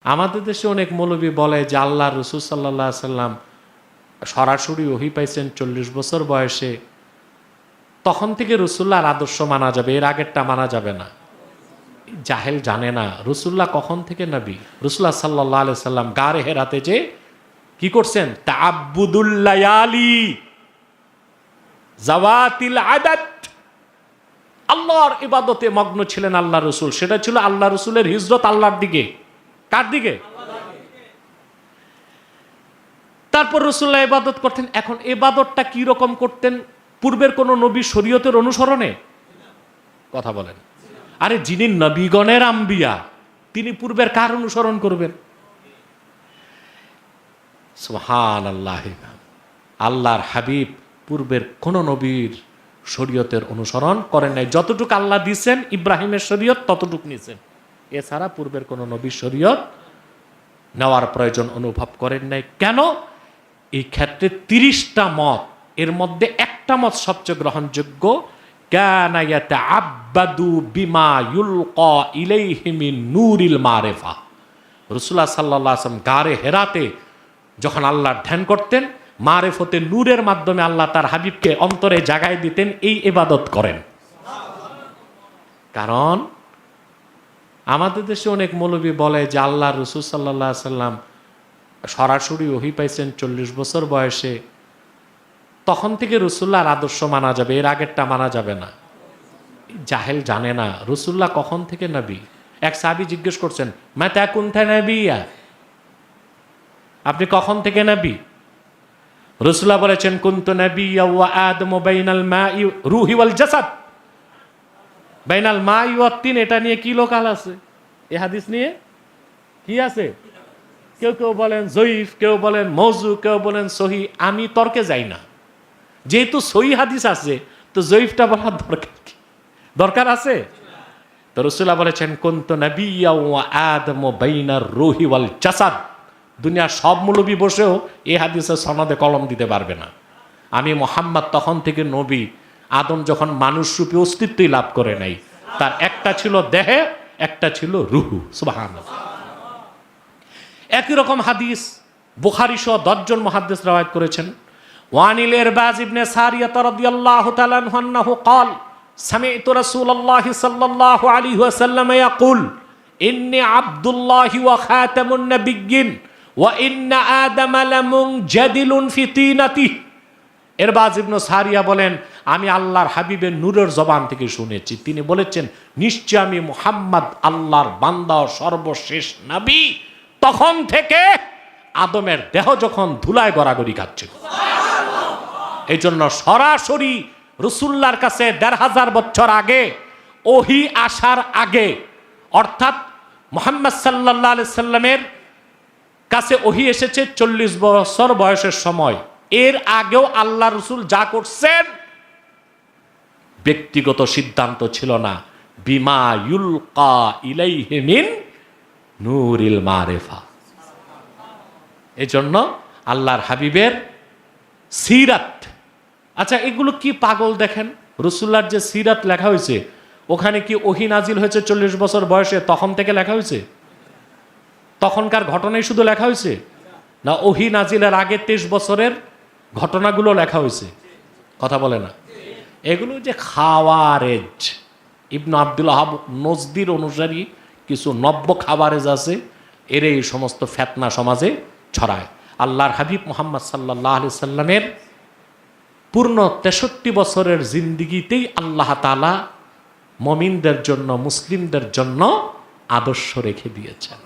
আমাদের দেশে অনেক মৌলবী বলে যে আল্লাহ রসুল সাল্লাল্লাহু আলাইহি সাল্লাম সরাসরি ওহী পাইছেন 40 বছর বয়সে, তখন থেকে রসুল্লাহর আদর্শ মানা যাবে, এর আগেরটা মানা যাবে না। জাহেল জানে না রসুল্লাহ কখন থেকে নবী। রসুল্লাহ সাল্লাল্লাহু আলাইহি সাল্লাম গারে হেরাতে যে কি করছেন, তাআব্বুদুল লায়ালি জাওয়াতিল আদাদ, আল্লাহর ইবাদতে মগ্ন ছিলেন আল্লাহ রসুল। সেটা ছিল আল্লাহ রসুলের হিজরত আল্লাহর দিকে। কার দিকে? তারপর রসুল্লাহ ইবাদত করতেন। এখন ইবাদতটা কি রকম করতেন? পূর্বের কোন নবী শরীয়তের অনুসরণে? কথা বলেন। আরে যিনি নবীগণের আম্বিয়া, তিনি পূর্বের কার অনুসরণ করবেন? সুবহানাল্লাহ। আল্লাহর হাবিব পূর্বের কোন নবীর শরীয়তের অনুসরণ করেন নাই। যতটুকু আল্লাহ দিয়েছেন ইব্রাহিমের শরীয়ত ততটুকু নিয়েছেন, এছাড়া পূর্বের কোন নবীর শরীয়ত নেওয়ার প্রয়োজন অনুভব করেন নাই। কেন? এই ক্ষেত্রে 30টা মত, এর মধ্যে একটা মত সবচেয়ে গ্রহণযোগ্য। কানা ইয়াতাআব্বাদু বিমা ইউলকা ইলাইহি মিন নূরিল মারিফা। রাসূলুল্লাহ সাল্লাল্লাহু আলাইহি ওয়াসাল্লাম গারে হেরাতে যখন আল্লাহর ধ্যান করতেন, মারিফতে নূরের মাধ্যমে আল্লাহ তার হাবিবকে অন্তরে জাগায় দিতেন, এই ইবাদত করেন। কারণ আমাদের দেশে অনেক মৌলবী বলে যে আল্লাহ রসুল সাল্লাল্লাহু আলাইহি সাল্লাম সরাসরি ওহী পাইছেন 40 বছর বয়সে, তখন থেকে রসুল্লাহর আদর্শ মানা যাবে, এর আগেরটা মানা যাবে না। জাহেল জানে না রসুল্লাহ কখন থেকে নবী। এক সাহাবী জিজ্ঞেস করছেন, মাতা কুনতা নবিয়্যা, আপনি কখন থেকে নবী? রাসূলুল্লাহ বলেছেন, কুনতু নাবিয়্যা ওয়া আদমু বাইনাল মাই রূহি ওয়াল জাসাদ। বাইনাল মাই ওয়াত তিন, এটা নিয়ে কি লোকাল আছে? এই হাদিস নিয়ে কি আছে? কেউ কেউ বলেন জয়ীফ, কেউ বলেন মওযু, কেউ বলেন সহি। আমি তর্কে যাই না। যেহেতু সহি হাদিস আছে তো জয়ীফটা বলার দরকার কি? দরকার আছে? তো রাসূলুল্লাহ বলেছেন, কুনতু নাবিয়্যা ওয়া আদমু বাইনার রূহি ওয়াল জাসাদ। দুনিয়ার সব মৌলবী বসেও এই হাদিসের সনদে কলম দিতে পারবে না। আমি মুহাম্মদ তখন থেকে নবী, আদম যখন মানুষ রূপে অস্তিত্বই লাভ করে নাই। তার একটা ছিল দেহে, একটা ছিল রুহু। সুবহানাল্লাহ। একই রকম হাদিস বুখারী সহ 10 জন মুহাদ্দিস রওয়ায়াত করেছেন। ওয়ানিল ইরবাজ ইবনে সারিয়া রাদিয়াল্লাহু তাআলা আনহু قال سمعت رسول الله صلى الله عليه وسلم يقول إني عبد الله وخاتم النبيين وإن آدم لمنجدل في طينته। ইরবাজ ইবনে সারিয়া বলেন, আমি আল্লাহর হাবিবের নূরের জবান থেকে শুনেছি, তিনি বলেছেন, নিশ্চয় আমি মুহাম্মদ আল্লাহর বান্দা ও সর্বশেষ নবী। তখন থেকে আদমের দেহ যখন ধুলায় গড়াগড়ি খাচ্ছিল, এই জন্য সরাসরি রাসূলুল্লাহর কাছে ১৫০০ বছর আগে, ওহী আসার আগে, অর্থাৎ মুহাম্মদ সাল্লাল্লাহু আলাইহি সাল্লামের কাছে ওহী এসেছে 40 বছর বয়সের সময়। এর আগেও আল্লাহ রসুল যা করছেন ব্যক্তিগত সিদ্ধান্ত ছিল না। বিমা ইউলকা ইলাইহি মিন নূরিল মারিফা। এজন্য আল্লাহর হাবিবের সিরাত, আচ্ছা এগুলো কি পাগল দেখেন, রাসূলুল্লাহর যে সিরাত লেখা হয়েছে ওখানে কি ওহী নাজিল হয়েছে 40 বছর বয়সে তখন থেকে লেখা হয়েছে? তখনকার ঘটনাই শুধু লেখা হয়েছে না ওহী নাজিলের আগে 23 বছরের ঘটনাগুলো লেখা হয়েছে? কথা বলে না। এগুলো যে খাওয়ারেজ, ইবনে আব্দুল ওয়াহাব নজদির অনুসারী কিছু নব্য খাওয়ারেজ আছে, এর এই সমস্ত ফিতনা সমাজে ছড়ায়। আল্লাহর হাবিব মুহাম্মদ সাল্লাল্লাহু আলাইহি সাল্লামের পূর্ণ 63 বছরের জিন্দিগিতেই আল্লাহ তাআলা মুমিনদের জন্য, মুসলিমদের জন্য আদর্শ রেখে দিয়েছেন।